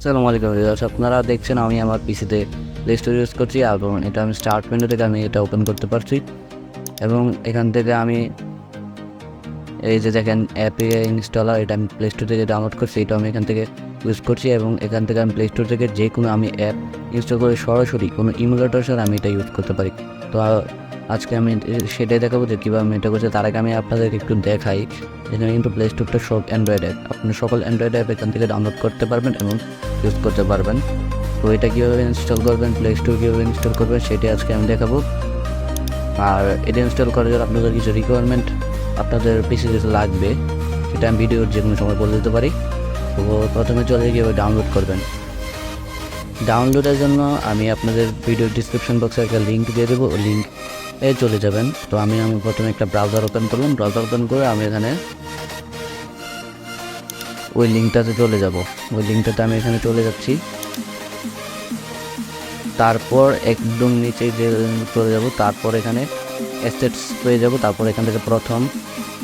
আসসালামু আলাইকুম ভিউয়ার্স, আপনারা দেখছেন আমি আমার পিসিতে প্লে স্টোর ইউজ করছি এবং এটা আমি স্টার্ট মেনু থেকে আমি এটা ওপেন করতে পারছি এবং এখান থেকে আমি এই যে দেখেন অ্যাপে ইনস্টলার, এটা আমি প্লে স্টোর থেকে ডাউনলোড করছি, এটা আমি এখান থেকে ইউজ করছি এবং এখান থেকে আমি প্লে স্টোর থেকে যে কোনো আমি অ্যাপ ইনস্টল করে সরাসরি কোনো ইমুলেটর ছাড়া আমি এটা ইউজ করতে পারি। তো আজকে আমি সেটাই দেখাবো যে কীভাবে আমি এটা করছি। তার আগে আমি আপনাদেরকে একটু দেখাই, এখানে কিন্তু প্লে স্টোরটা সব অ্যান্ড্রয়েড অ্যাপ, আপনি সকল অ্যান্ড্রয়েড অ্যাপ এখান থেকে ডাউনলোড করতে পারবেন এবং ইউজ করতে পারবেন। তো এটা কীভাবে ইনস্টল করবেন, প্লে স্টোর কীভাবে ইনস্টল করবেন সেটাই আজকে আমি দেখাবো। আর এটা ইনস্টল করার জন্য আপনাদের কিছু রিকোয়ারমেন্ট আপনাদের পিসি যেটা লাগবে সেটা আমি ভিডিওর যে কোনো সময় বলে দিতে পারি। তো প্রথমে চলে কীভাবে ডাউনলোড করবেন। ডাউনলোডের জন্য আমি আপনাদের ভিডিও ডিসক্রিপশন বক্সে একটা লিঙ্ক দিয়ে দেবো, ওই লিঙ্কে চলে যাবেন। তো আমি প্রথমে একটা ব্রাউজার ওপেন করলাম, ব্রাউজার ওপেন করে আমি এখানে ওই লিঙ্কটাতে চলে যাব। ওই লিঙ্কটাতে আমি এখানে চলে যাচ্ছি, তারপর একদম নিচে যে চলে যাব, তারপর এখানে অ্যাসেটস পেয়ে যাব, তারপর এখান থেকে প্রথম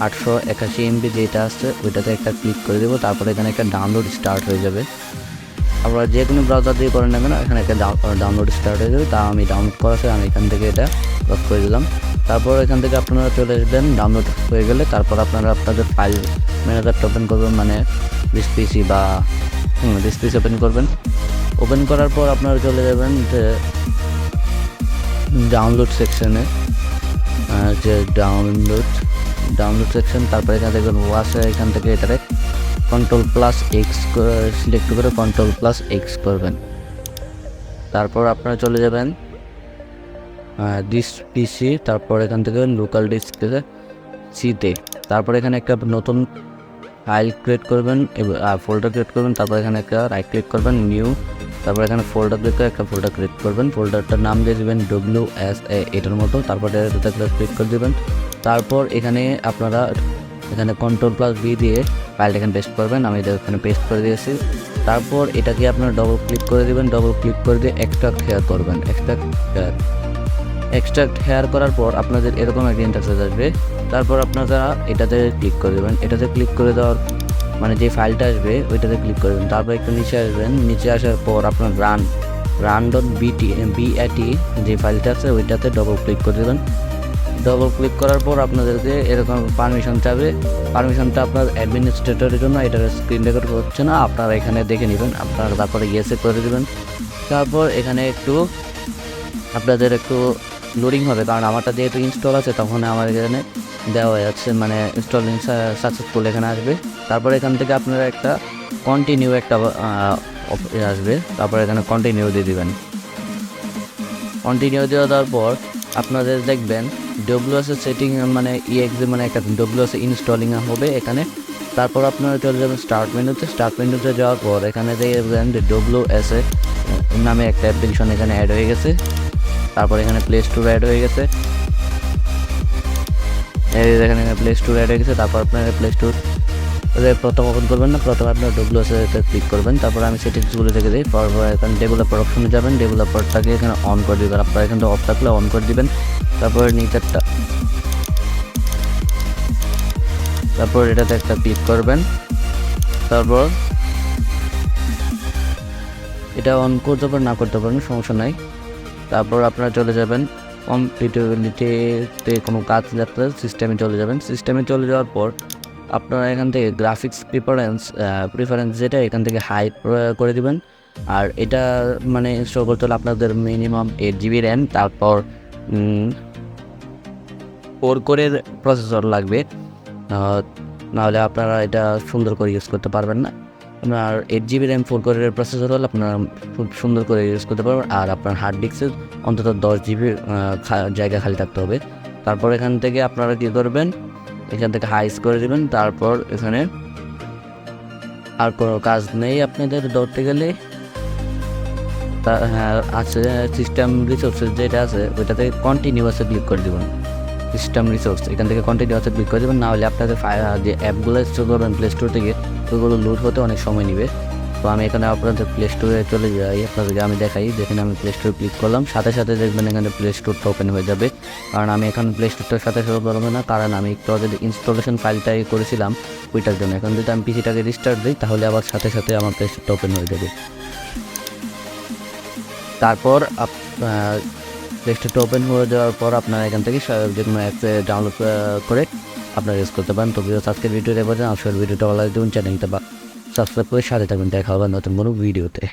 881 MB যেটা আসছে ওইটাতে একটা ক্লিক করে দেবো। তারপর এখানে একটা ডাউনলোড স্টার্ট হয়ে যাবে। আপনারা যে কোনো ব্রাউজার দিয়ে করেন না কেন, এখানে একটা ডাউনলোড স্টার্ট হয়ে যাবে। তা আমি ডাউনলোড করার সময় আমি এখান থেকে এটা লক করে দিলাম। তারপর এখান থেকে আপনারা চলে আসবেন ডাউনলোড হয়ে গেলে, তারপর আপনারা আপনাদের ফাইল ম্যানেজারটা ওপেন করবেন, মানে দিস পিসি বা দিস পিসি ওপেন করবেন। ওপেন করার পর আপনারা চলে যাবেন যে ডাউনলোড সেকশনে, যে ডাউনলোড সেকশন। তারপর এখানে দেখবেন ওয়াশে, এখান থেকে এটাতে Ctrl+X সিলেক্ট করে Ctrl+X করবেন। তারপর আপনারা চলে যাবেন দিস পিসি, তারপর এখান থেকে লোকাল ডিস্কে সিতে, তারপর এখানে একটা নতুন ফাইল ক্রিয়েট করবেন, ফোল্ডার ক্রিয়েট করবেন। তারপর এখানে একটা রাইট ক্লিক করবেন, নিউ, তারপর এখানে ফোল্ডার ক্লিক করে একটা ফোল্ডার ক্রিয়েট করবেন। ফোল্ডারটার নাম দিয়ে দেবেন WSA এটার মতো, তারপর এটাতে ক্লিক করে দেবেন। তারপর এখানে আপনারা এখানে Ctrl+V দিয়ে ফাইলটা এখানে পেস্ট করবেন। আমি এটা এখানে পেস্ট করে দিয়েছি। তারপর এটাকে আপনারা ডবল ক্লিক করে দেবেন, ডবল ক্লিক করে দিয়ে এক্সট্রাক্ট হেয়ার করবেন। এক্সট্রাক্ট হেয়ার করার পর আপনাদের এরকম একটা ইন্টারফেস আসবে। তারপর আপনারা এটাতে ক্লিক করে দেবেন। এটাতে ক্লিক করে দেওয়ার মানে যে ফাইলটা আসবে ওইটাতে ক্লিক করে দেবেন। তারপর একটু নিচে আসবেন, নিচে আসার পর আপনার run.bat যে ফাইলটা আছে ওইটাতে ডবল ক্লিক করে দেবেন। ডবল ক্লিক করার পর আপনাদেরকে এরকম পারমিশন চাবে। পারমিশনটা আপনার অ্যাডমিনিস্ট্রেটরের জন্য, এটার স্ক্রিন রেকর্ড হচ্ছে না, আপনারা এখানে দেখে নেবেন। আপনারা তারপরে ইয়েসে করে দেবেন। তারপর এখানে আপনাদের একটু লোডিং হবে, কারণ আমারটা যেহেতু ইনস্টল আছে তখন আমার এখানে দেওয়া যাচ্ছে, মানে ইনস্টলিং সাকসেসফুল এখানে আসবে। তারপর এখান থেকে আপনারা একটা কন্টিনিউ একটা আসবে, তারপর এখানে কন্টিনিউ দিয়ে দেবেন। কন্টিনিউ দেওয়ার পর আপনাদের দেখবেন WS সেটিং মানে EXE মানে একটা WS ইনস্টলিং হবে এখানে। তারপর আপনারা চলে যাবেন স্টার্ট মেনুতে যাওয়ার পর এখানে দেখবেন যে WS নামে একটা অ্যাপ্লিকেশন এখানে অ্যাড হয়ে গেছে। তারপর এখানে প্লে স্টোর অ্যাড হয়ে গেছে, এখানে প্লে স্টোর অ্যাড হয়ে গেছে। তারপর আপনারা প্লে স্টোর প্রথম ওপেন করবেন না, প্রথমে আপনার WS-তে ক্লিক করবেন। তারপর আমি সেটিংসগুলো থেকে দিই। তারপর এখানে ডেভেলপার অপশনে যাবেন, ডেভেলপারটাকে এখানে অন করে দেবেন। আপনারা এখানে অফ থাকলে অন করে দিবেন। তারপর নিচেরটা, তারপর এটাতে একটা ক্লিক করবেন। তারপর এটা অন করতে পারেন, না করতে পারেন, সমস্যা নাই। তারপর আপনারা চলে যাবেন কম্পিটিবিলিটিতে, কোনো কাজ যাত্রা সিস্টেমে চলে যাবেন। সিস্টেমে চলে যাওয়ার পর আপনারা এখান থেকে গ্রাফিক্স প্রিফারেন্স যেটা এখান থেকে হাই করে দিবেন। আর এটা মানে ইনস্টল করতে হলে আপনাদের মিনিমাম 8 GB র্যাম, তারপর 4 কোরের প্রসেসর লাগবে, নাহলে আপনারা এটা সুন্দর করে ইউজ করতে পারবেন না। আপনার 8 GB র্যাম 4 কোরের প্রসেসর হলে আপনারা খুব সুন্দর করে ইউজ করতে পারবেন। আর আপনার হার্ড ডিস্কের অন্তত 10 GB জায়গা খালি থাকতে হবে। তারপর এখান থেকে আপনারা কী করবেন, এখান থেকে হাইস করে দেবেন। তারপর এখানে আর কোনো কাজ নেই আপনাদের ধরতে গেলে। হ্যাঁ আছে সিস্টেম রিসোর্সেস যেটা আছে ওইটাতে কন্টিনিউয়াসে ক্লিক করে দেবেন। সিস্টেম রিসোর্স এখান থেকে কন্টিনিউয়াসে ক্লিক করে দেবেন, নাহলে আপনাদের যে অ্যাপগুলো ইনস্টল করবেন প্লে স্টোর থেকে ওইগুলো লোড হতে অনেক সময় নেবে। তো আমি এখানে আপনাদের প্লে স্টোরে চলে যাই, আপনাদেরকে আমি দেখাই। দেখেন আমি প্লে স্টোরে ক্লিক করলাম, সাথে সাথে দেখবেন এখানে প্লে স্টোরটা ওপেন হয়ে যাবে। কারণ আমি এখন প্লে স্টোরটার সাথে সাথে বলবো না, কারণ আমি একটু আগে ইনস্টলেশন ফাইলটাই করেছিলাম ওইটার জন্য। এখন যদি আমি পিসিটাকে রিস্টার্ট দিই তাহলে আবার সাথে সাথে আমার প্লে স্টোরটা ওপেন হয়ে যাবে। তারপর প্লে স্টোরটা ওপেন হয়ে যাওয়ার পর আপনারা এখান থেকে যে কোনো অ্যাপে ডাউনলোড করে আপনারা ইউজ করতে পারেন। তো আজকের ভিডিওতে বলছেন আসলে ভিডিওটা ভালো লাগলে চ্যানেলটা বা সাবস্ক্রাইব করে সাথে থাকবেন। দেখা হবে নতুন কোনো ভিডিওতে।